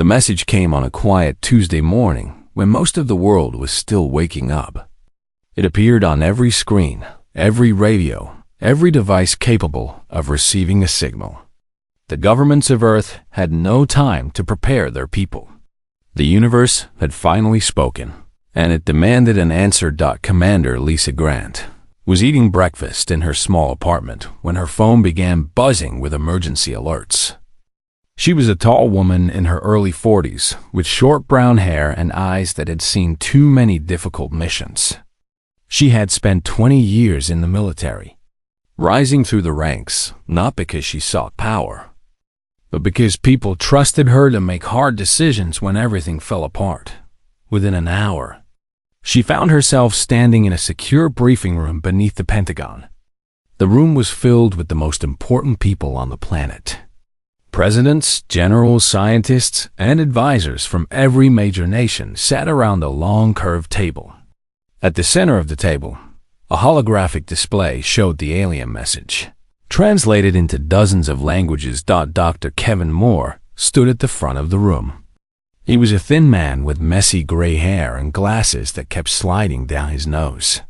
The message came on a quiet Tuesday morning when most of the world was still waking up. It appeared on every screen, every radio, every device capable of receiving a signal. The governments of Earth had no time to prepare their people. The universe had finally spoken, and it demanded an answer. Commander Lisa Grant was eating breakfast in her small apartment when her phone began buzzing with emergency alerts. She was a tall woman in her early 40s with short brown hair and eyes that had seen too many difficult missions. She had spent 20 years in the military, rising through the ranks not because she sought power, but because people trusted her to make hard decisions when everything fell apart. Within an hour, she found herself standing in a secure briefing room beneath the Pentagon. The room was filled with the most important people on the planet. Presidents, generals, scientists, and advisors from every major nation sat around a long curved table. At the center of the table, a holographic display showed the alien message, translated into dozens of languages. Dr. Kevin Moore stood at the front of the room. He was a thin man with messy gray hair and glasses that kept sliding down his nose.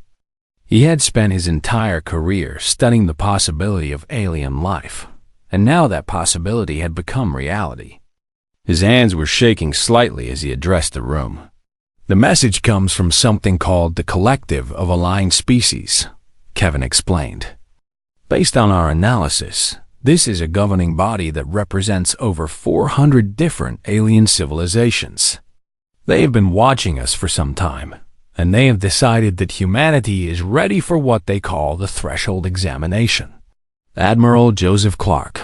He had spent his entire career studying the possibility of alien life, and now that possibility had become reality. His hands were shaking slightly as he addressed the room. "The message comes from something called the Collective of Aligned Species," Kevin explained. "Based on our analysis, this is a governing body that represents over 400 different alien civilizations. They have been watching us for some time, and they have decided that humanity is ready for what they call the threshold examination." Admiral Joseph Clark,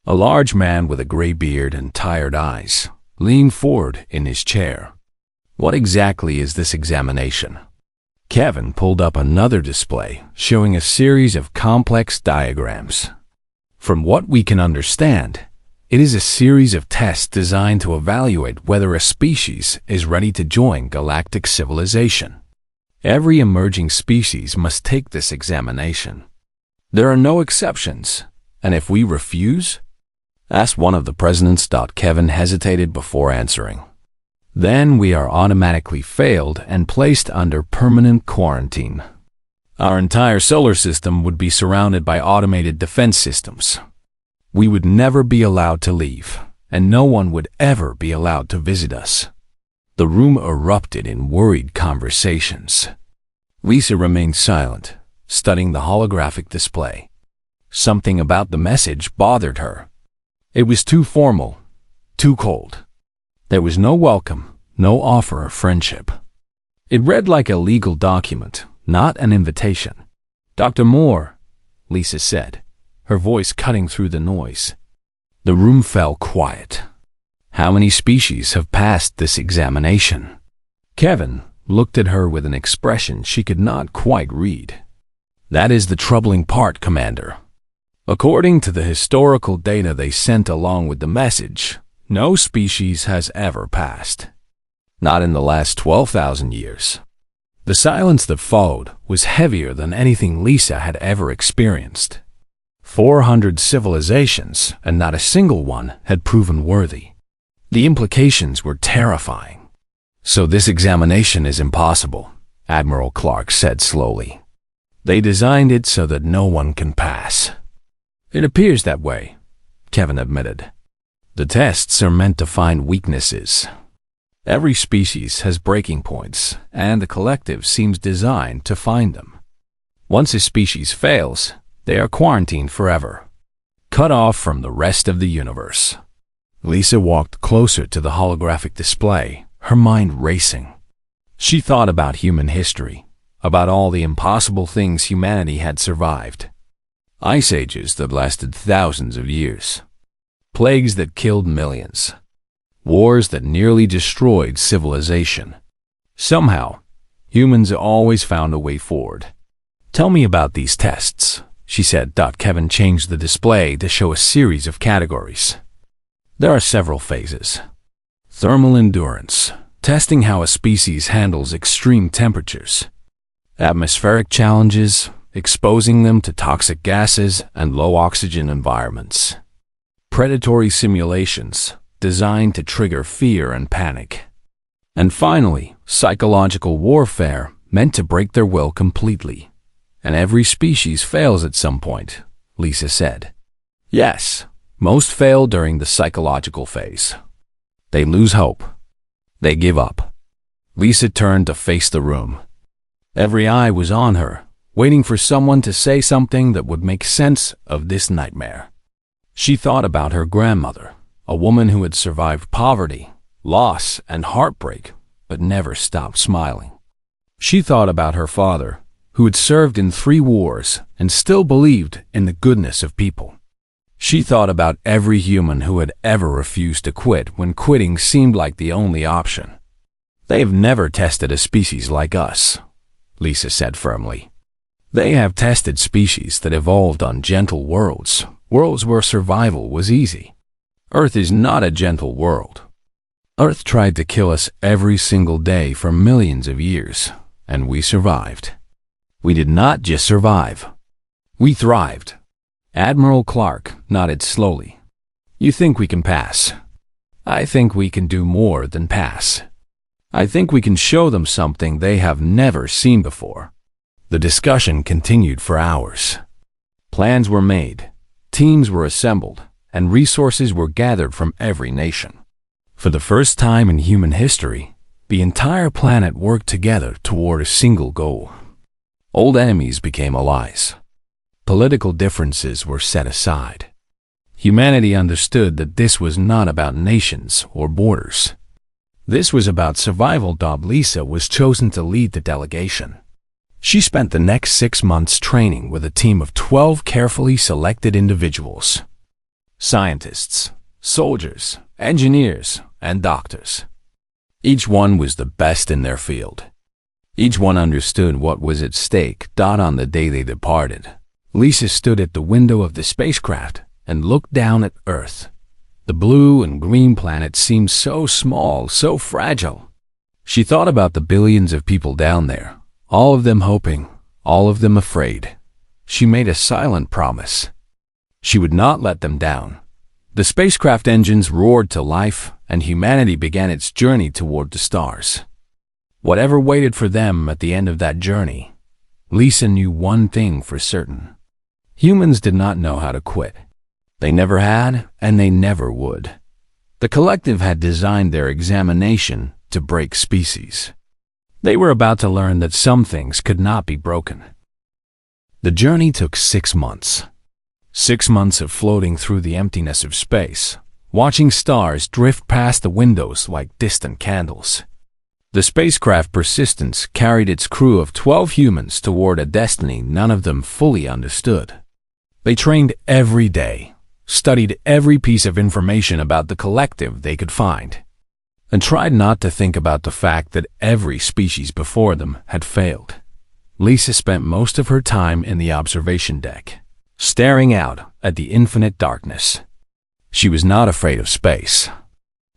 a large man with a gray beard and tired eyes, leaned forward in his chair. "What exactly is this examination?" Kevin pulled up another display showing a series of complex diagrams. "From what we can understand, it is a series of tests designed to evaluate whether a species is ready to join galactic civilization. Every emerging species must take this examination. There are no exceptions, and if we refuse?" asked one of the presidents. Kevin hesitated before answering. "Then we are automatically failed and placed under permanent quarantine. Our entire solar system would be surrounded by automated defense systems. We would never be allowed to leave, and no one would ever be allowed to visit us." The room erupted in worried conversations. Lisa remained silent, studying the holographic display. Something about the message bothered her. It was too formal, too cold. There was no welcome, no offer of friendship. It read like a legal document, not an invitation. "Dr. Moore," Lisa said, her voice cutting through the noise. The room fell quiet. "How many species have passed this examination?" Kevin looked at her with an expression she could not quite read. "That is the troubling part, Commander. According to the historical data they sent along with the message, no species has ever passed. Not in the last 12,000 years. The silence that followed was heavier than anything Lisa had ever experienced. 400 civilizations, and not a single one had proven worthy. The implications were terrifying. "So this examination is impossible," Admiral Clark said slowly. "They designed it so that no one can pass." "It appears that way," Kevin admitted. "The tests are meant to find weaknesses. Every species has breaking points, and the collective seems designed to find them. Once a species fails, they are quarantined forever, cut off from the rest of the universe." Lisa walked closer to the holographic display, her mind racing. She thought about human history, about all the impossible things humanity had survived. Ice ages that lasted thousands of years. Plagues that killed millions. Wars that nearly destroyed civilization. Somehow, humans always found a way forward. "Tell me about these tests," she said. Kevin changed the display to show a series of categories. "There are several phases. Thermal endurance, testing how a species handles extreme temperatures. Atmospheric challenges, exposing them to toxic gases and low oxygen environments. Predatory simulations, designed to trigger fear and panic. And finally, psychological warfare meant to break their will completely. And every species fails at some point, Lisa said. Yes, most fail during the psychological phase. They lose hope. They give up. Lisa turned to face the room. Every eye was on her, waiting for someone to say something that would make sense of this nightmare. She thought about her grandmother, a woman who had survived poverty, loss, and heartbreak, but never stopped smiling. She thought about her father, who had served in 3 wars and still believed in the goodness of people. She thought about every human who had ever refused to quit when quitting seemed like the only option. They have never tested a species like us, Lisa said firmly. They have tested species that evolved on gentle worlds where survival was easy. Earth is not a gentle world. Earth tried to kill us every single day for millions of years, and we survived. We did not just survive. We thrived. Admiral Clark nodded slowly. You think we can pass? I think we can do more than pass. I think we can show them something they have never seen before. The discussion continued for hours. Plans were made, teams were assembled, and resources were gathered from every nation. For the first time in human history, the entire planet worked together toward a single goal. Old enemies became allies. Political differences were set aside. Humanity understood that this was not about nations or borders. This was about survival. Lisa was chosen to lead the delegation. She spent the next 6 months training with a team of 12 carefully selected individuals. Scientists, soldiers, engineers, and doctors. Each one was the best in their field. Each one understood what was at stake. On the day they departed, Lisa stood at the window of the spacecraft and looked down at Earth. The blue and green planet seemed so small, so fragile. She thought about the billions of people down there, all of them hoping, all of them afraid. She made a silent promise. She would not let them down. The spacecraft engines roared to life, and humanity began its journey toward the stars. Whatever waited for them at the end of that journey, Lisa knew one thing for certain. Humans did not know how to quit. They never had, and they never would. The collective had designed their examination to break species. They were about to learn that some things could not be broken. The journey took 6 months. 6 months of floating through the emptiness of space, watching stars drift past the windows like distant candles. The spacecraft Persistence carried its crew of 12 humans toward a destiny none of them fully understood. They trained every day, studied every piece of information about the collective they could find, and tried not to think about the fact that every species before them had failed. Lisa spent most of her time in the observation deck, staring out at the infinite darkness. She was not afraid of space.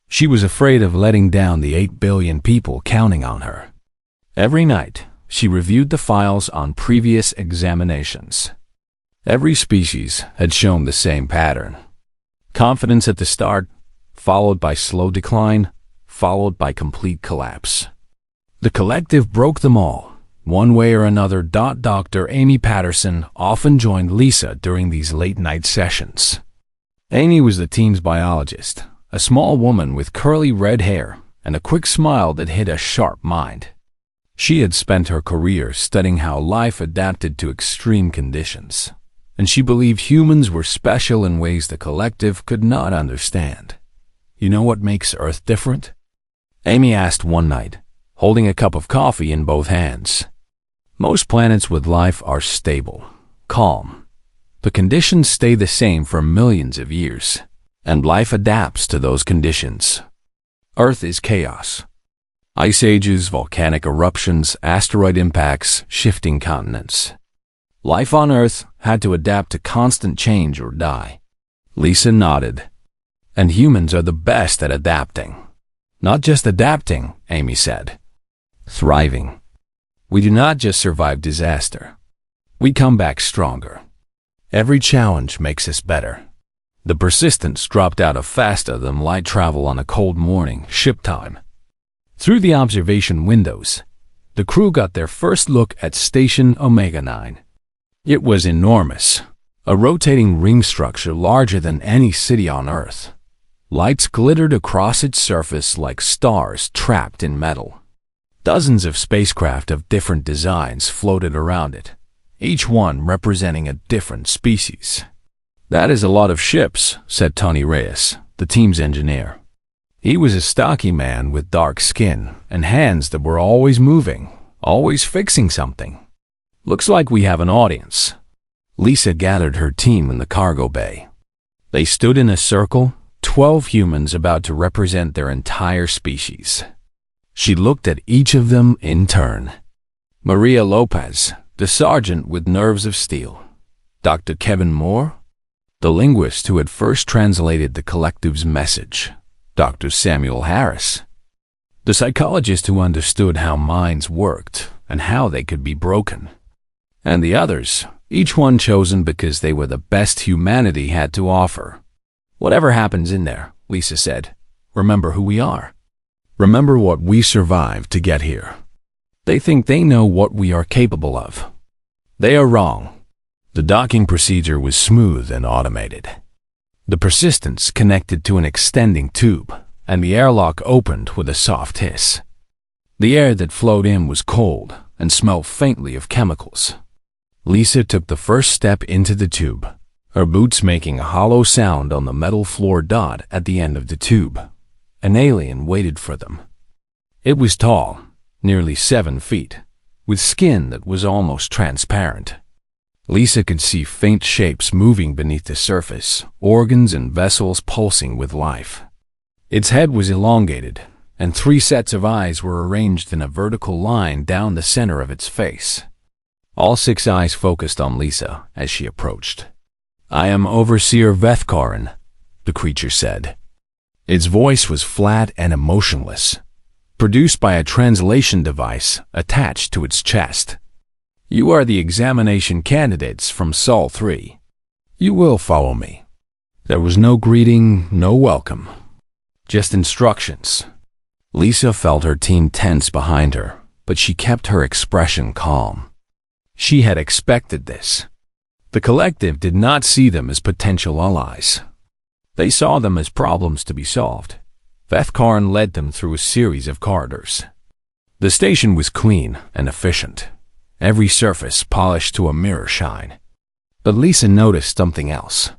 She was afraid of letting down the 8 billion people counting on her. Every night, she reviewed the files on previous examinations. Every species had shown the same pattern. Confidence at the start, followed by slow decline, followed by complete collapse. The collective broke them all, one way or another. Dr. Amy Patterson often joined Lisa during these late-night sessions. Amy was the team's biologist, a small woman with curly red hair and a quick smile that hid a sharp mind. She had spent her career studying how life adapted to extreme conditions, and she believed humans were special in ways the collective could not understand. You know what makes Earth different? Amy asked one night, holding a cup of coffee in both hands. Most planets with life are stable, calm. The conditions stay the same for millions of years, and life adapts to those conditions. Earth is chaos. Ice ages, volcanic eruptions, asteroid impacts, shifting continents. Life on Earth had to adapt to constant change or die. Lisa nodded. And humans are the best at adapting. Not just adapting, Amy said. Thriving. We do not just survive disaster. We come back stronger. Every challenge makes us better. The Persistence dropped out of faster than light travel on a cold morning, ship time. Through the observation windows, the crew got their first look at Station Omega-9. It was enormous, a rotating ring structure larger than any city on Earth. Lights glittered across its surface like stars trapped in metal. Dozens of spacecraft of different designs floated around it, each one representing a different species. "That is a lot of ships," said Tony Reyes, the team's engineer. He was a stocky man with dark skin and hands that were always moving, always fixing something. "Looks like we have an audience." Lisa gathered her team in the cargo bay. They stood in a circle, 12 humans about to represent their entire species. She looked at each of them in turn. Maria Lopez, the sergeant with nerves of steel. Dr. Kevin Moore, the linguist who had first translated the collective's message. Dr. Samuel Harris, the psychologist who understood how minds worked and how they could be broken. And the others, each one chosen because they were the best humanity had to offer. "Whatever happens in there," Lisa said, "remember who we are. Remember what we survived to get here. They think they know what we are capable of. They are wrong." The docking procedure was smooth and automated. The Persistence connected to an extending tube, and the airlock opened with a soft hiss. The air that flowed in was cold and smelled faintly of chemicals. Lisa took the first step into the tube, her boots making a hollow sound on the metal floor dot at the end of the tube. An alien waited for them. It was tall, nearly 7 feet, with skin that was almost transparent. Lisa could see faint shapes moving beneath the surface, organs and vessels pulsing with life. Its head was elongated, and 3 sets of eyes were arranged in a vertical line down the center of its face. All 6 eyes focused on Lisa as she approached. "I am Overseer Vethkarin," the creature said. Its voice was flat and emotionless, produced by a translation device attached to its chest. "You are the examination candidates from Sol 3. You will follow me." There was no greeting, no welcome, just instructions. Lisa felt her team tense behind her, but she kept her expression calm. She had expected this. The collective did not see them as potential allies. They saw them as problems to be solved. Vethkarin led them through a series of corridors. The station was clean and efficient, every surface polished to a mirror shine. But Lisa noticed something else.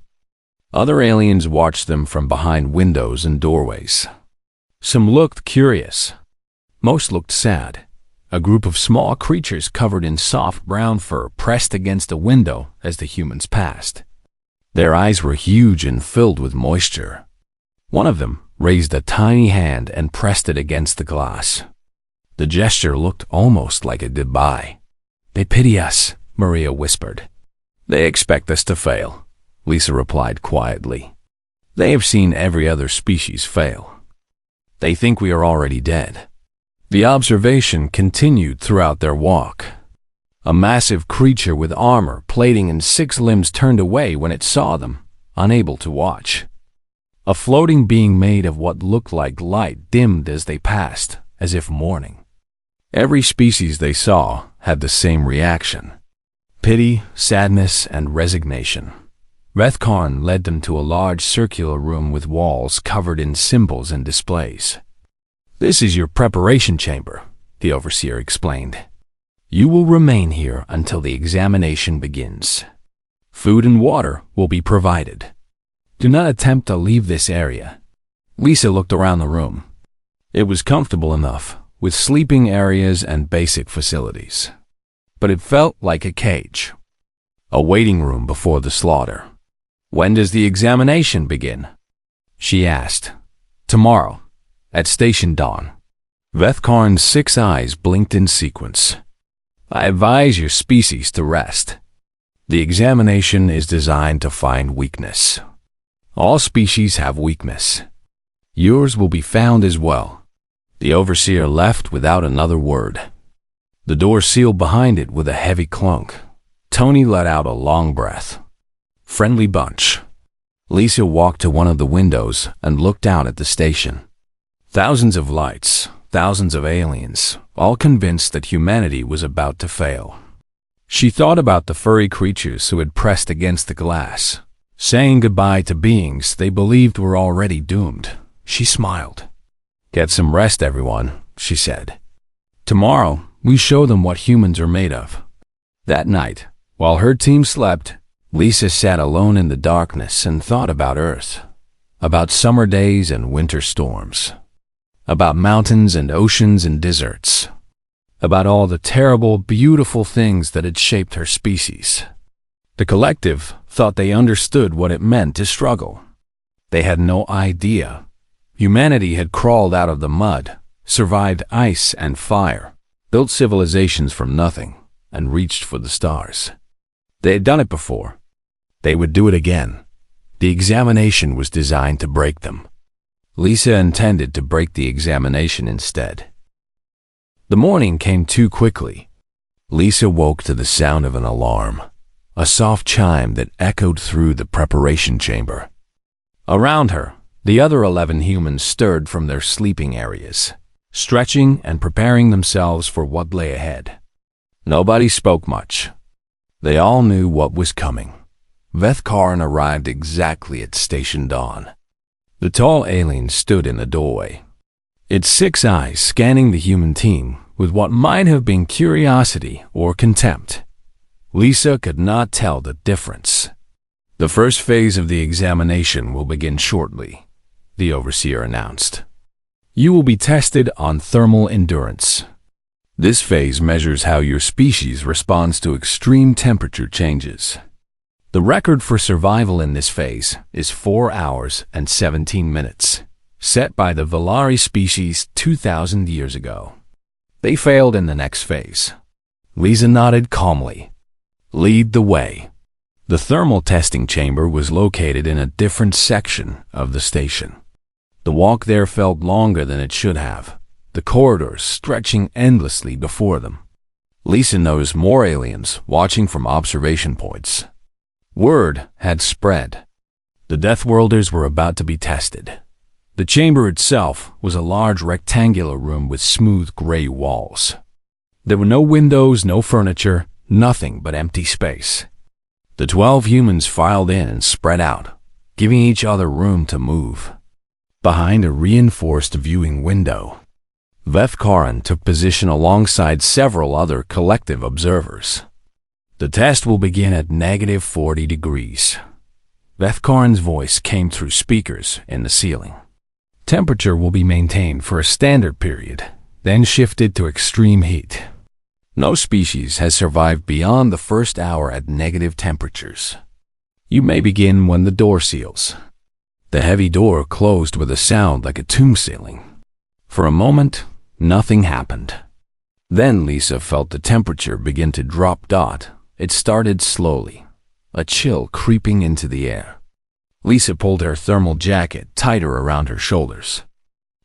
Other aliens watched them from behind windows and doorways. Some looked curious. Most looked sad. A group of small creatures covered in soft brown fur pressed against a window as the humans passed. Their eyes were huge and filled with moisture. One of them raised a tiny hand and pressed it against the glass. The gesture looked almost like a goodbye. "They pity us," Maria whispered. "They expect us to fail," Lisa replied quietly. "They have seen every other species fail. They think we are already dead." The observation continued throughout their walk. A massive creature with armor, plating, and 6 limbs turned away when it saw them, unable to watch. A floating being made of what looked like light dimmed as they passed, as if mourning. Every species they saw had the same reaction: pity, sadness, and resignation. Vethkarin led them to a large circular room with walls covered in symbols and displays. "This is your preparation chamber," the Overseer explained. "You will remain here until the examination begins. Food and water will be provided. Do not attempt to leave this area." Lisa looked around the room. It was comfortable enough, with sleeping areas and basic facilities. But it felt like a cage. A waiting room before the slaughter. "When does the examination begin?" she asked. "Tomorrow, at Station Dawn." Vethkarin's 6 eyes blinked in sequence. "I advise your species to rest. The examination is designed to find weakness. All species have weakness. Yours will be found as well." The Overseer left without another word. The door sealed behind it with a heavy clunk. Tony let out a long breath. "Friendly bunch." Lisa walked to one of the windows and looked out at the station. Thousands of lights, thousands of aliens, all convinced that humanity was about to fail. She thought about the furry creatures who had pressed against the glass, saying goodbye to beings they believed were already doomed. She smiled. "Get some rest, everyone," she said. "Tomorrow, we show them what humans are made of." That night, while her team slept, Lisa sat alone in the darkness and thought about Earth, about summer days and winter storms, about mountains and oceans and deserts, about all the terrible, beautiful things that had shaped her species. The collective thought they understood what it meant to struggle. They had no idea. Humanity had crawled out of the mud, survived ice and fire, built civilizations from nothing, and reached for the stars. They had done it before. They would do it again. The examination was designed to break them. Lisa intended to break the examination instead. The morning came too quickly. Lisa woke to the sound of an alarm, a soft chime that echoed through the preparation chamber. Around her, the other 11 humans stirred from their sleeping areas, stretching and preparing themselves for what lay ahead. Nobody spoke much. They all knew what was coming. Vethkaran arrived exactly at station dawn. The tall alien stood in the doorway, its 6 eyes scanning the human team with what might have been curiosity or contempt. Lisa could not tell the difference. "The first phase of the examination will begin shortly," the overseer announced. "You will be tested on thermal endurance. This phase measures how your species responds to extreme temperature changes. The record for survival in this phase is 4 hours and 17 minutes, set by the Valari species 2,000 years ago. They failed in the next phase." Lisa nodded calmly. "Lead the way." The thermal testing chamber was located in a different section of the station. The walk there felt longer than it should have, the corridors stretching endlessly before them. Lisa noticed more aliens watching from observation points. Word had spread. The Deathworlders were about to be tested. The chamber itself was a large rectangular room with smooth gray walls. There were no windows, no furniture, nothing but empty space. The 12 humans filed in and spread out, giving each other room to move. Behind a reinforced viewing window, Vethkaran took position alongside several other collective observers. "The test will begin at -40 degrees. Vethkaran's voice came through speakers in the ceiling. "Temperature will be maintained for a standard period, then shifted to extreme heat. No species has survived beyond the first hour at negative temperatures. You may begin when the door seals." The heavy door closed with a sound like a tomb ceiling. For a moment, nothing happened. Then Lisa felt the temperature begin to drop. It started slowly, a chill creeping into the air. Lisa pulled her thermal jacket tighter around her shoulders.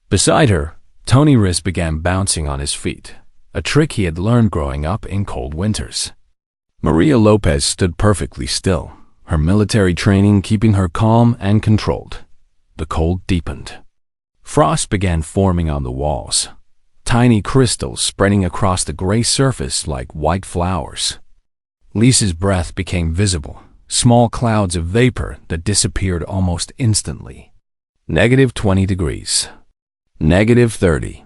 Beside her, Tony Riss began bouncing on his feet, a trick he had learned growing up in cold winters. Maria Lopez stood perfectly still, her military training keeping her calm and controlled. The cold deepened. Frost began forming on the walls, tiny crystals spreading across the gray surface like white flowers. Lisa's breath became visible, small clouds of vapor that disappeared almost instantly. -20 degrees. -30.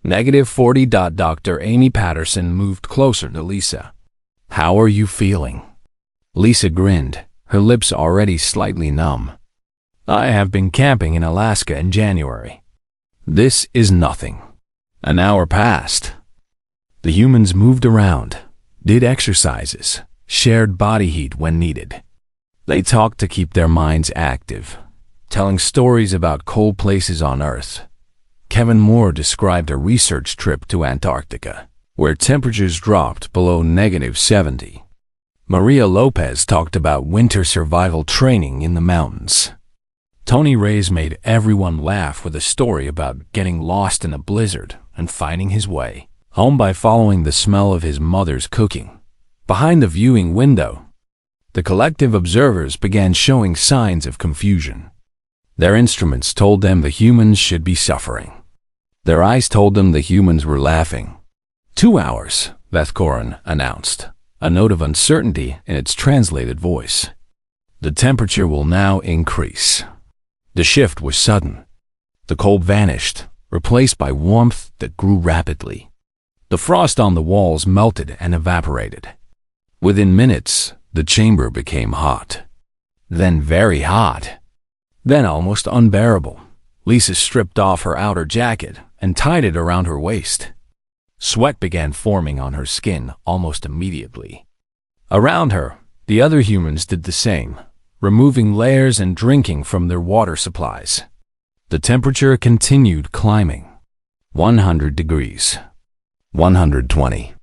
-40. Dr. Amy Patterson moved closer to Lisa. "How are you feeling?" Lisa grinned, her lips already slightly numb. "I have been camping in Alaska in January. This is nothing." An hour passed. The humans moved around, did exercises, shared body heat when needed. They talked to keep their minds active, telling stories about cold places on Earth. Kevin Moore described a research trip to Antarctica, where temperatures dropped below -70. Maria Lopez talked about winter survival training in the mountains. Tony Reyes made everyone laugh with a story about getting lost in a blizzard and finding his way home by following the smell of his mother's cooking. Behind the viewing window, The collective observers began showing signs of confusion. Their instruments told them the humans should be suffering. Their eyes told them the humans were laughing. 2 hours, Deathworlder announced, a note of uncertainty in its translated voice. The temperature will now increase. The shift was sudden. The cold vanished, replaced by warmth that grew rapidly. The frost on the walls melted and evaporated. Within minutes, the chamber became hot. Then very hot. Then almost unbearable. Lisa stripped off her outer jacket and tied it around her waist. Sweat began forming on her skin almost immediately. Around her, the other humans did the same, removing layers and drinking from their water supplies. The temperature continued climbing. 100 degrees. 120.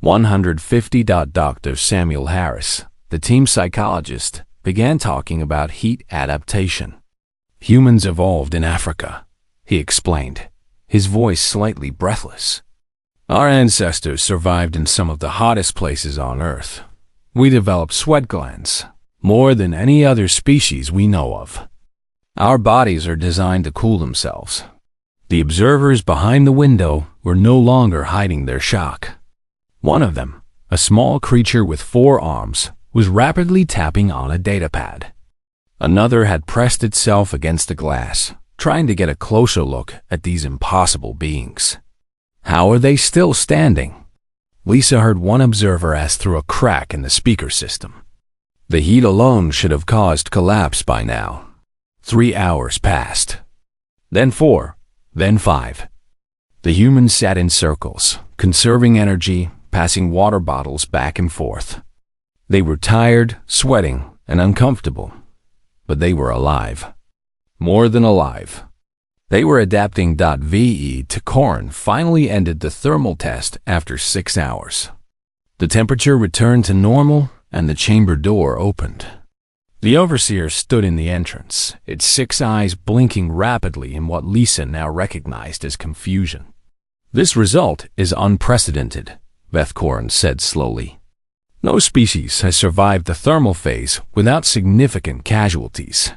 150. Dr. Samuel Harris, the team psychologist, began talking about heat adaptation. Humans evolved in Africa, he explained, his voice slightly breathless. Our ancestors survived in some of the hottest places on Earth. We developed sweat glands, more than any other species we know of. Our bodies are designed to cool themselves. The observers behind the window were no longer hiding their shock. One of them, a small creature with 4 arms, was rapidly tapping on a datapad. Another had pressed itself against the glass, trying to get a closer look at these impossible beings. How are they still standing? Lisa heard one observer ask through a crack in the speaker system. The heat alone should have caused collapse by now. 3 hours passed. Then 4. Then 5. The humans sat in circles, conserving energy, passing water bottles back and forth. They were tired, sweating, and uncomfortable, but they were alive. More than alive. They were adapting. VE to Corin finally ended the thermal test after 6 hours. The temperature returned to normal and the chamber door opened. The overseer stood in the entrance, its 6 eyes blinking rapidly in what Lisa now recognized as confusion. This result is unprecedented, Deathworlder said slowly. No species has survived the thermal phase without significant casualties.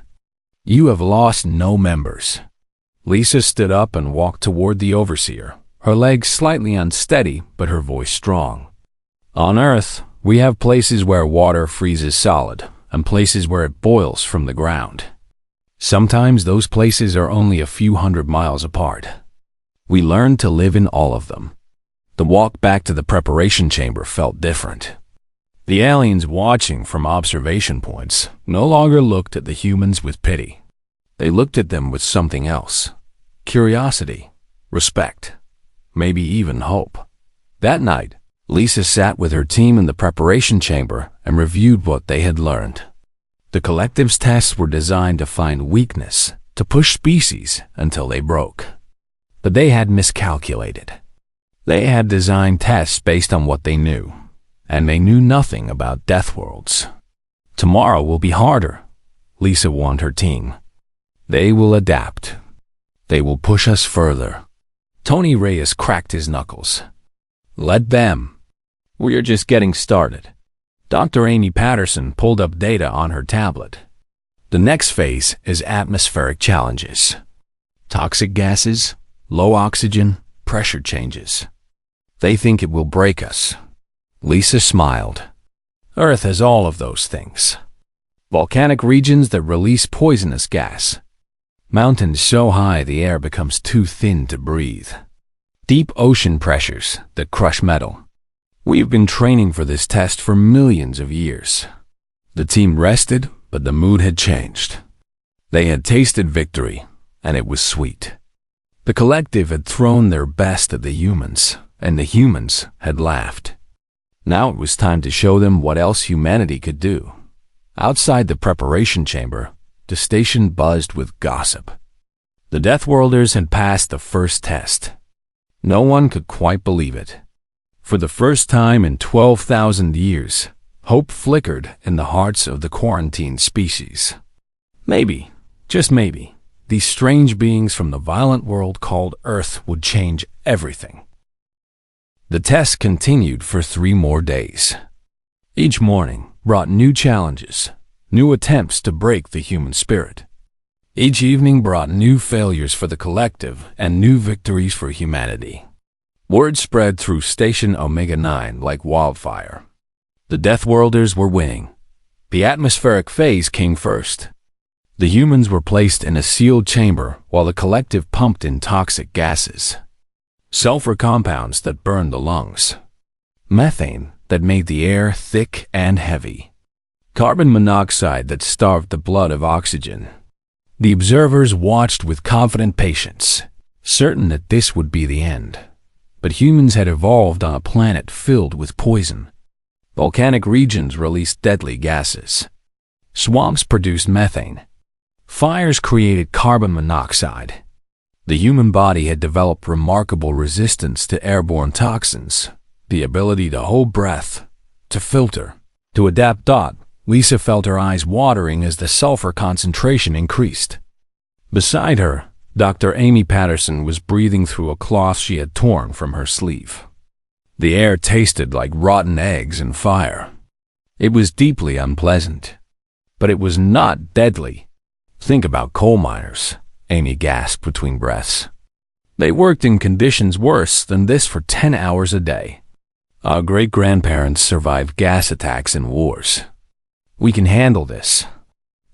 You have lost no members. Lisa stood up and walked toward the overseer, her legs slightly unsteady but her voice strong. On Earth, we have places where water freezes solid and places where it boils from the ground. Sometimes those places are only a few hundred miles apart. We learned to live in all of them. The walk back to the preparation chamber felt different. The aliens watching from observation points no longer looked at the humans with pity. They looked at them with something else. Curiosity, respect, maybe even hope. That night, Lisa sat with her team in the preparation chamber and reviewed what they had learned. The collective's tests were designed to find weakness, to push species until they broke. But they had miscalculated. They had designed tests based on what they knew, and they knew nothing about death worlds. Tomorrow will be harder, Lisa warned her team. They will adapt. They will push us further. Tony Reyes cracked his knuckles. Let them. We are just getting started. Dr. Amy Patterson pulled up data on her tablet. The next phase is atmospheric challenges. Toxic gases, low oxygen, pressure changes. They think it will break us. Lisa smiled. Earth has all of those things. Volcanic regions that release poisonous gas. Mountains so high the air becomes too thin to breathe. Deep ocean pressures that crush metal. We've been training for this test for millions of years. The team rested, but the mood had changed. They had tasted victory, and it was sweet. The collective had thrown their best at the humans, and the humans had laughed. Now it was time to show them what else humanity could do. Outside the preparation chamber, the station buzzed with gossip. The Deathworlders had passed the first test. No one could quite believe it. For the first time in 12,000 years, hope flickered in the hearts of the quarantined species. Maybe, just maybe, these strange beings from the violent world called Earth would change everything. The test continued for 3 more days. Each morning, brought new challenges, new attempts to break the human spirit. Each evening brought new failures for the collective and new victories for humanity. Word spread through Station Omega-9 like wildfire. The Deathworlders were winning. The atmospheric phase came first. The humans were placed in a sealed chamber while the collective pumped in toxic gases. Sulfur compounds that burned the lungs. Methane that made the air thick and heavy. Carbon monoxide that starved the blood of oxygen. The observers watched with confident patience, certain that this would be the end. But humans had evolved on a planet filled with poison. Volcanic regions released deadly gases. Swamps produced methane. Fires created carbon monoxide. The human body had developed remarkable resistance to airborne toxins, the ability to hold breath, to filter, to adapt. Lisa felt her eyes watering as the sulfur concentration increased. Beside her, Dr. Amy Patterson was breathing through a cloth she had torn from her sleeve. The air tasted like rotten eggs and fire. It was deeply unpleasant, but it was not deadly. Think about coal miners, Amy gasped between breaths. They worked in conditions worse than this for 10 hours a day. Our great-grandparents survived gas attacks and wars. We can handle this.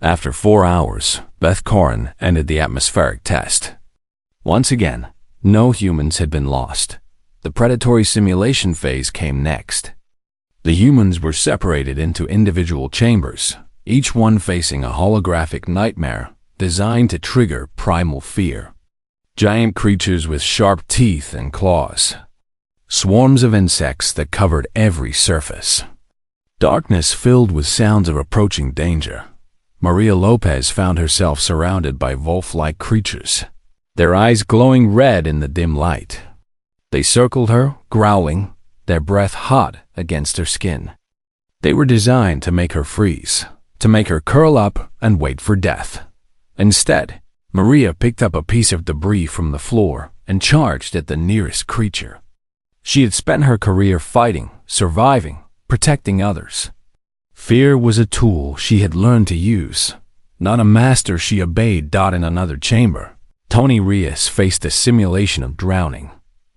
After 4 hours, Beth Corrin ended the atmospheric test. Once again, no humans had been lost. The predatory simulation phase came next. The humans were separated into individual chambers, each one facing a holographic nightmare designed to trigger primal fear. Giant creatures with sharp teeth and claws. Swarms of insects that covered every surface. Darkness filled with sounds of approaching danger. Maria Lopez found herself surrounded by wolf-like creatures, their eyes glowing red in the dim light. They circled her, growling, their breath hot against her skin. They were designed to make her freeze, to make her curl up and wait for death. Instead, Maria picked up a piece of debris from the floor and charged at the nearest creature. She had spent her career fighting, surviving, protecting others. Fear was a tool she had learned to use, not a master she obeyed. In another chamber, Tony Reyes faced a simulation of drowning,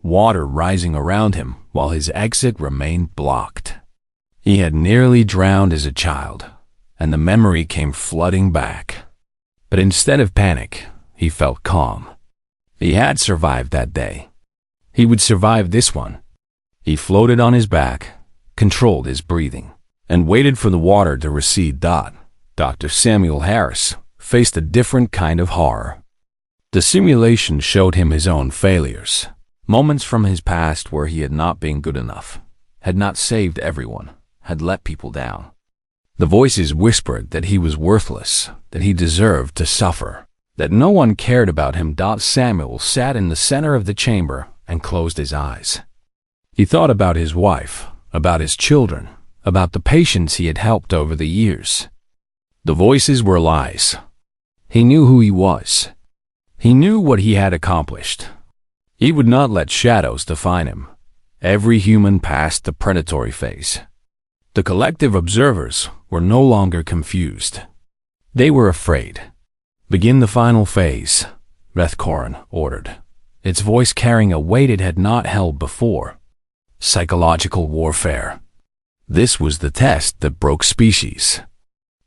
water rising around him while his exit remained blocked. He had nearly drowned as a child, and the memory came flooding back. But instead of panic, he felt calm. He had survived that day. He would survive this one. He floated on his back, controlled his breathing, and waited for the water to recede. Dr. Samuel Harris faced a different kind of horror. The simulation showed him his own failures, moments from his past where he had not been good enough, had not saved everyone, had let people down. The voices whispered that he was worthless, that he deserved to suffer, that no one cared about him. Samuel sat in the center of the chamber and closed his eyes. He thought about his wife, about his children, about the patients he had helped over the years. The voices were lies. He knew who he was. He knew what he had accomplished. He would not let shadows define him. Every human passed the predatory phase. The collective observers were no longer confused. They were afraid. "Begin the final phase," Beth Corrin ordered, its voice carrying a weight it had not held before. Psychological warfare. This was the test that broke species.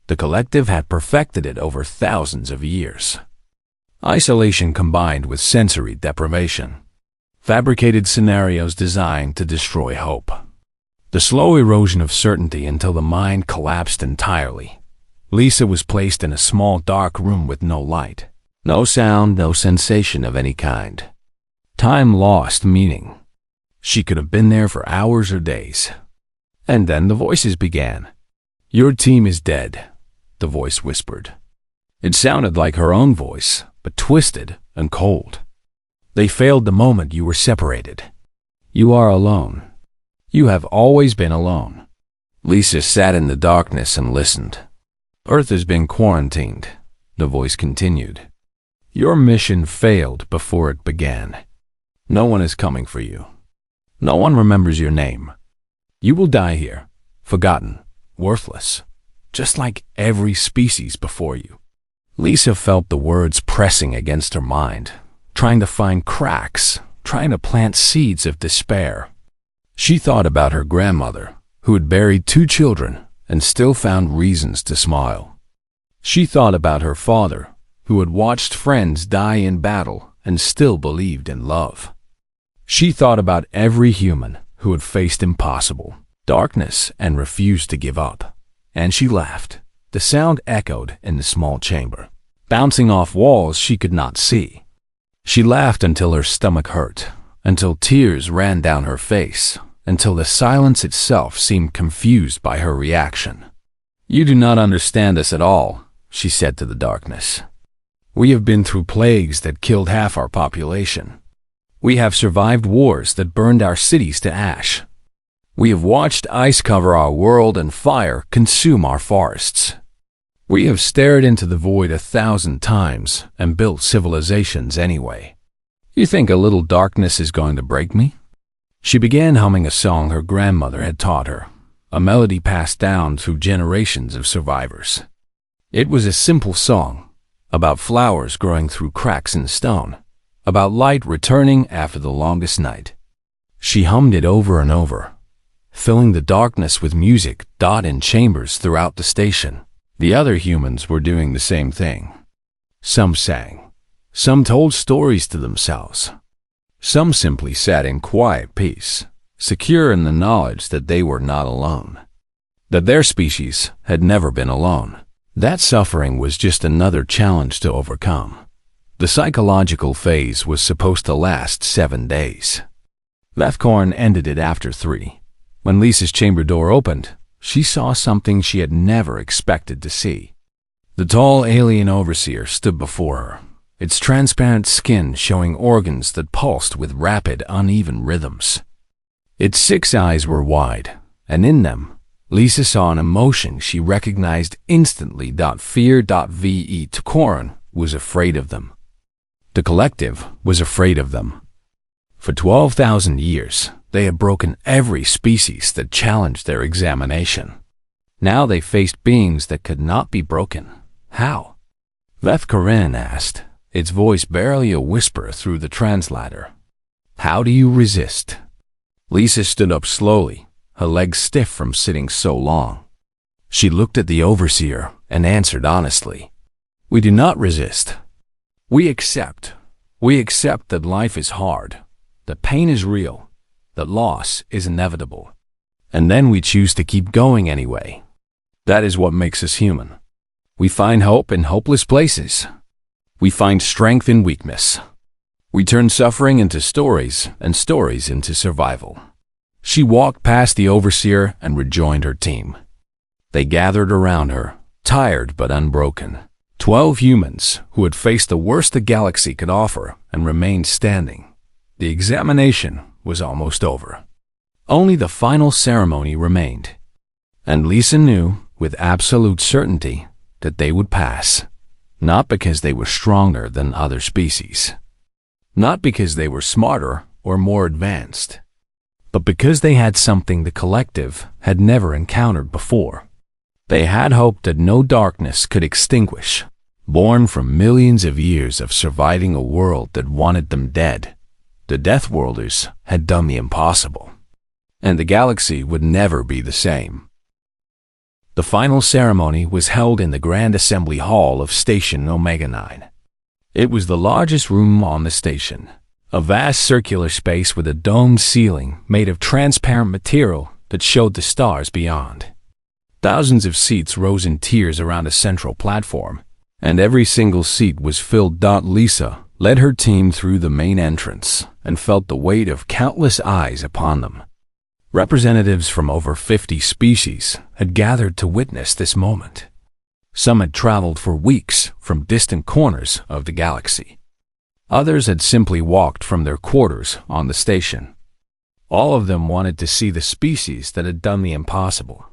The collective had perfected it over thousands of years. Isolation combined with sensory deprivation. Fabricated scenarios designed to destroy hope. The slow erosion of certainty until the mind collapsed entirely. Lisa was placed in a small dark room with no light, no sound, no sensation of any kind. Time lost meaning. She could have been there for hours or days. And then the voices began. "Your team is dead," the voice whispered. It sounded like her own voice, but twisted and cold. "They failed the moment you were separated. You are alone. You have always been alone." Lisa sat in the darkness and listened. "Earth has been quarantined," the voice continued. "Your mission failed before it began. No one is coming for you. No one remembers your name. You will die here, forgotten, worthless, just like every species before you. Lisa felt the words pressing against her mind, trying to find cracks, trying to plant seeds of despair. She thought about her grandmother, who had buried 2 children and still found reasons to smile. She thought about her father, who had watched friends die in battle and still believed in love. She thought about every human who had faced impossible darkness and refused to give up. And she laughed. The sound echoed in the small chamber, bouncing off walls she could not see. She laughed until her stomach hurt, until tears ran down her face, until the silence itself seemed confused by her reaction. "You do not understand us at all," she said to the darkness. "We have been through plagues that killed half our population. We have survived wars that burned our cities to ash. We have watched ice cover our world and fire consume our forests. We have stared into the void 1,000 times and built civilizations anyway. You think a little darkness is going to break me?" She began humming a song her grandmother had taught her, a melody passed down through generations of survivors. It was a simple song, about flowers growing through cracks in stone, about light returning after the longest night. She hummed it over and over, filling the darkness with music in chambers throughout the station. The other humans were doing the same thing. Some sang. Some told stories to themselves. Some simply sat in quiet peace, secure in the knowledge that they were not alone, that their species had never been alone. That suffering was just another challenge to overcome. The psychological phase was supposed to last 7 days. Lethcorn ended it after 3. When Lisa's chamber door opened, she saw something she had never expected to see. The tall alien overseer stood before her, its transparent skin showing organs that pulsed with rapid, uneven rhythms. Its 6 eyes were wide, and in them, Lisa saw an emotion she recognized instantly. Fear.ve Tkoran was afraid of them. The collective was afraid of them. For 12,000 years, they had broken every species that challenged their examination. Now they faced beings that could not be broken. How? Lethcorn asked, its voice barely a whisper through the translator. "How do you resist?" Lisa stood up slowly, her legs stiff from sitting so long. She looked at the overseer and answered honestly, "We do not resist. We accept. We accept that life is hard, that pain is real, that loss is inevitable. And then we choose to keep going anyway. That is what makes us human. We find hope in hopeless places. We find strength in weakness. We turn suffering into stories and stories into survival." She walked past the overseer and rejoined her team. They gathered around her, tired but unbroken. 12 humans who had faced the worst the galaxy could offer and remained standing. The examination was almost over. Only the final ceremony remained. And Lisa knew with absolute certainty that they would pass. Not because they were stronger than other species. Not because they were smarter or more advanced. But because they had something the collective had never encountered before. They had hope that no darkness could extinguish, born from millions of years of surviving a world that wanted them dead. The Deathworlders had done the impossible, and the galaxy would never be the same. The final ceremony was held in the Grand Assembly Hall of Station Omega 9. It was the largest room on the station, a vast circular space with a domed ceiling made of transparent material that showed the stars beyond. Thousands of seats rose in tiers around a central platform, and every single seat was filled. Lisa led her team through the main entrance and felt the weight of countless eyes upon them. Representatives from over 50 species had gathered to witness this moment. Some had traveled for weeks from distant corners of the galaxy. Others had simply walked from their quarters on the station. All of them wanted to see the species that had done the impossible.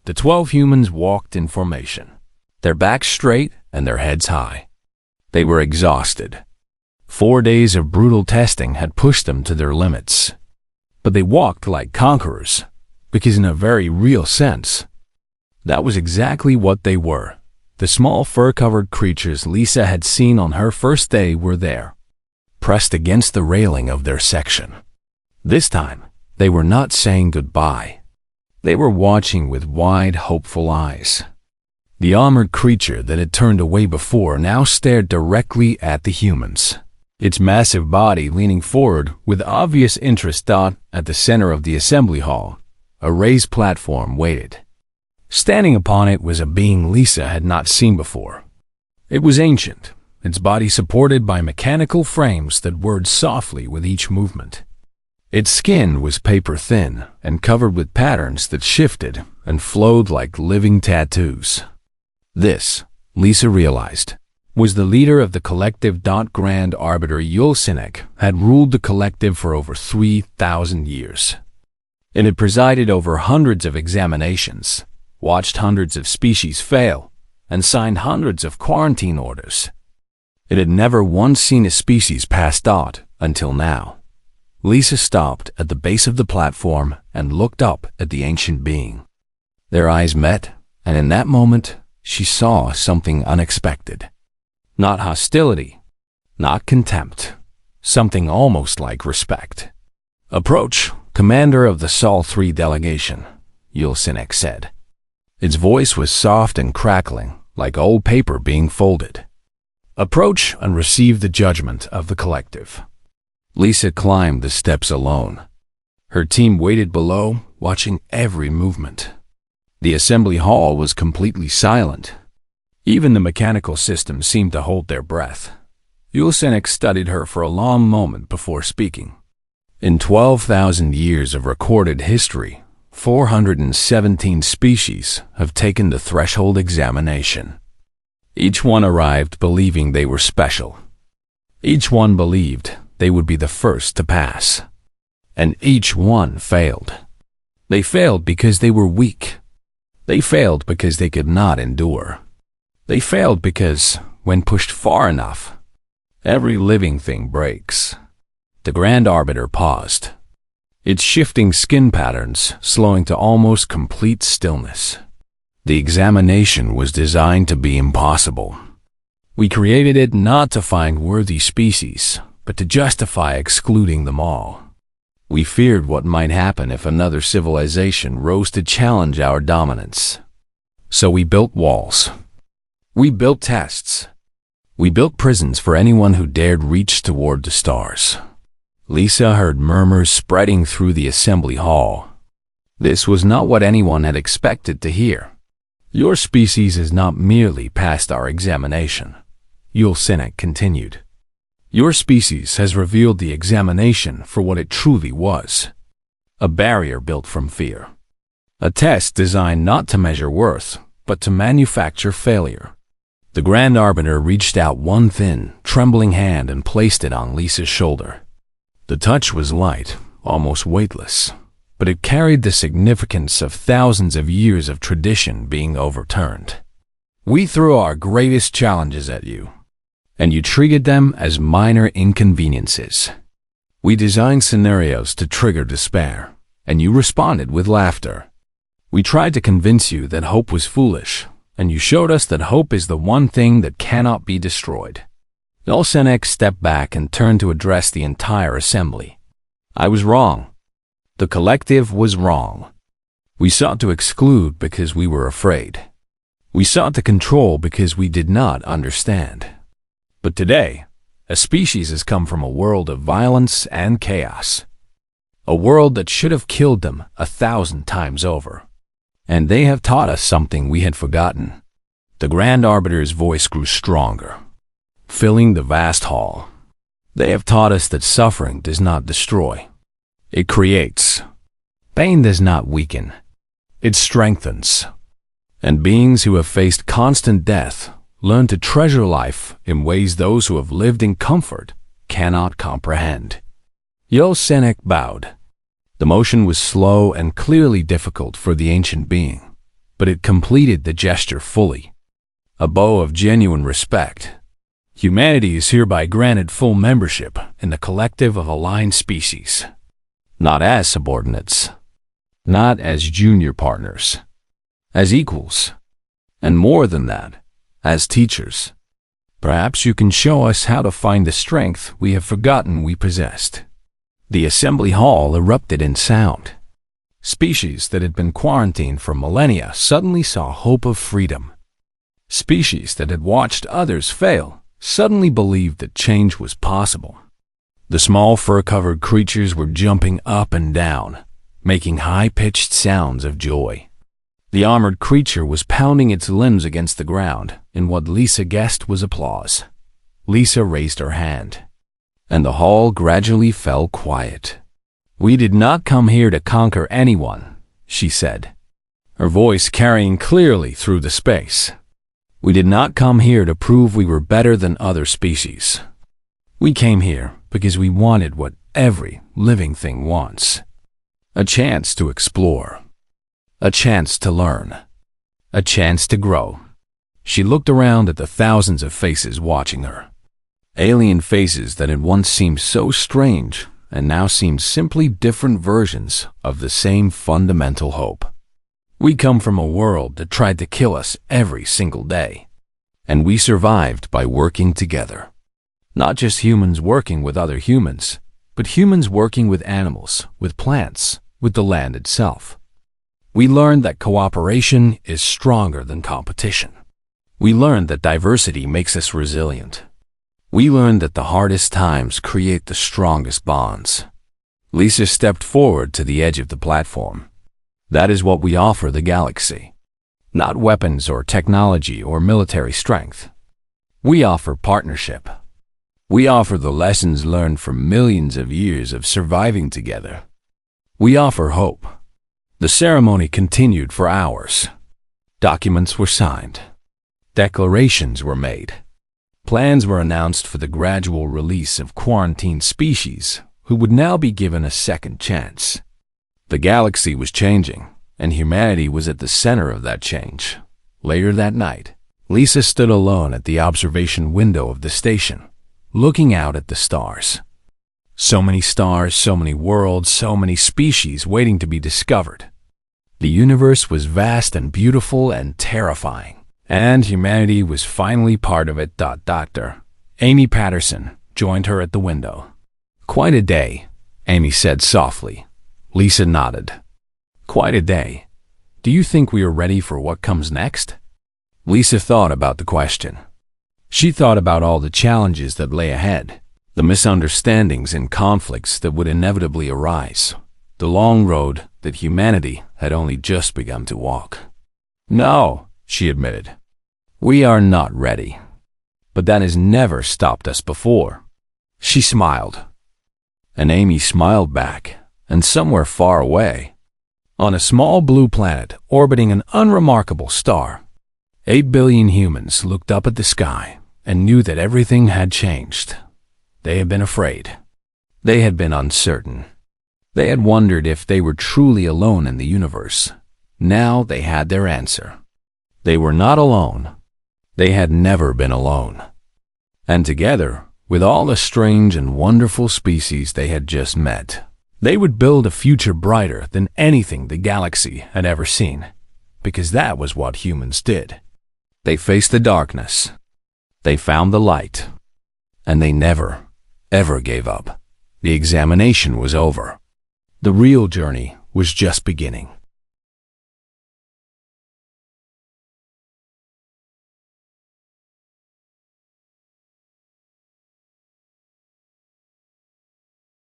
The 12 humans walked in formation, their backs straight and their heads high. They were exhausted. 4 days of brutal testing had pushed them to their limits. But they walked like conquerors, because in a very real sense, That was exactly what they were. The small fur-covered creatures Lisa had seen on her first day were there, pressed against the railing of their section. This time, they were not saying goodbye. They were watching with wide, hopeful eyes. The armored creature that had turned away before now stared directly at the humans, its massive body leaning forward with obvious interest. At the center of the assembly hall, a raised platform waited. Standing upon it was a being Lisa had not seen before. It was ancient, its body supported by mechanical frames that whirred softly with each movement. Its skin was paper-thin and covered with patterns that shifted and flowed like living tattoos. This, Lisa realized, was the leader of the collective. Grand Arbiter Yulsinek had ruled the collective for over 3,000 years. It had presided over hundreds of examinations, watched hundreds of species fail, and signed hundreds of quarantine orders. It had never once seen a species pass until now. Lisa stopped at the base of the platform and looked up at the ancient being. Their eyes met, and in that moment, she saw something unexpected. Not hostility, not contempt, something almost like respect. "Approach, commander of the Sol 3 delegation," Yulsinek said. Its voice was soft and crackling, like old paper being folded. "Approach and receive the judgment of the collective." Lisa climbed the steps alone. Her team waited below, watching every movement. The assembly hall was completely silent. Even the mechanical systems seemed to hold their breath. Yulsinek studied her for a long moment before speaking. In 12,000 years of recorded history, 417 species have taken the threshold examination. Each one arrived believing they were special. Each one believed they would be the first to pass. And each one failed. They failed because they were weak. They failed because they could not endure. They failed because, when pushed far enough, every living thing breaks. The Grand Arbiter paused, its shifting skin patterns slowing to almost complete stillness. The examination was designed to be impossible. We created it not to find worthy species, but to justify excluding them all. We feared what might happen if another civilization rose to challenge our dominance. So we built walls. We built tests. We built prisons for anyone who dared reach toward the stars. Lisa heard murmurs spreading through the assembly hall. This was not what anyone had expected to hear. "Your species has not merely passed our examination," Yulsinek continued. "Your species has revealed the examination for what it truly was. A barrier built from fear. A test designed not to measure worth, but to manufacture failure." The Grand Arbiter reached out one thin, trembling hand and placed it on Lisa's shoulder. The touch was light, almost weightless, but it carried the significance of thousands of years of tradition being overturned. "We threw our greatest challenges at you, and you treated them as minor inconveniences. We designed scenarios to trigger despair, and you responded with laughter. We tried to convince you that hope was foolish, and you showed us that hope is the one thing that cannot be destroyed." Yulsinek stepped back and turned to address the entire assembly. "I was wrong. The collective was wrong. We sought to exclude because we were afraid. We sought to control because we did not understand. But today, a species has come from a world of violence and chaos. A world that should have killed them 1,000 times over. And they have taught us something we had forgotten." The Grand Arbiter's voice grew stronger, filling the vast hall. "They have taught us that suffering does not destroy. It creates. Pain does not weaken. It strengthens. And beings who have faced constant death learn to treasure life in ways those who have lived in comfort cannot comprehend." Yulsinek bowed. The motion was slow and clearly difficult for the ancient being, but it completed the gesture fully. A bow of genuine respect. Humanity is hereby granted full membership in the collective of aligned species. Not as subordinates. Not as junior partners. as equals, and more than that, as teachers. Perhaps you can show us how to find the strength we have forgotten we possessed. The assembly hall erupted in sound. Species that had been quarantined for millennia suddenly saw hope of freedom. Species that had watched others fail suddenly believed that change was possible. The small fur-covered creatures were jumping up and down, making high-pitched sounds of joy. The armored creature was pounding its limbs against the ground in what Lisa guessed was applause. Lisa raised her hand, and the hall gradually fell quiet. "We did not come here to conquer anyone," she said, her voice carrying clearly through the space. "We did not come here to prove we were better than other species. We came here because we wanted what every living thing wants. A chance to explore. A chance to learn. A chance to grow." She looked around at the thousands of faces watching her. Alien faces that had once seemed so strange and now seemed simply different versions of the same fundamental hope. "We come from a world that tried to kill us every single day, and we survived by working together. Not just humans working with other humans, but humans working with animals, with plants, with the land itself. We learned that cooperation is stronger than competition. We learned that diversity makes us resilient. We learned that the hardest times create the strongest bonds." Lisa stepped forward to the edge of the platform. "That is what we offer the galaxy. Not weapons or technology or military strength. We offer partnership. We offer the lessons learned from millions of years of surviving together. We offer hope." The ceremony continued for hours. Documents were signed. Declarations were made. Plans were announced for the gradual release of quarantined species who would now be given a second chance. The galaxy was changing, and humanity was at the center of that change. Later that night, Lisa stood alone at the observation window of the station, looking out at the stars. So many stars, so many worlds, so many species waiting to be discovered. The universe was vast and beautiful and terrifying. And humanity was finally part of it. Dr. Amy Patterson joined her at the window. "Quite a day," Amy said softly. Lisa nodded. "Quite a day. Do you think we are ready for what comes next?" Lisa thought about the question. She thought about all the challenges that lay ahead, the misunderstandings and conflicts that would inevitably arise, the long road that humanity had only just begun to walk. "No," she admitted. "We are not ready. But that has never stopped us before." She smiled. And Amy smiled back, and somewhere far away, on a small blue planet orbiting an unremarkable star, 8 billion humans looked up at the sky and knew that everything had changed. They had been afraid. They had been uncertain. They had wondered if they were truly alone in the universe. Now they had their answer. They were not alone. They had never been alone. And together, with all the strange and wonderful species they had just met, they would build a future brighter than anything the galaxy had ever seen, because that was what humans did. They faced the darkness. They found the light. And they never, ever gave up. The examination was over. The real journey was just beginning.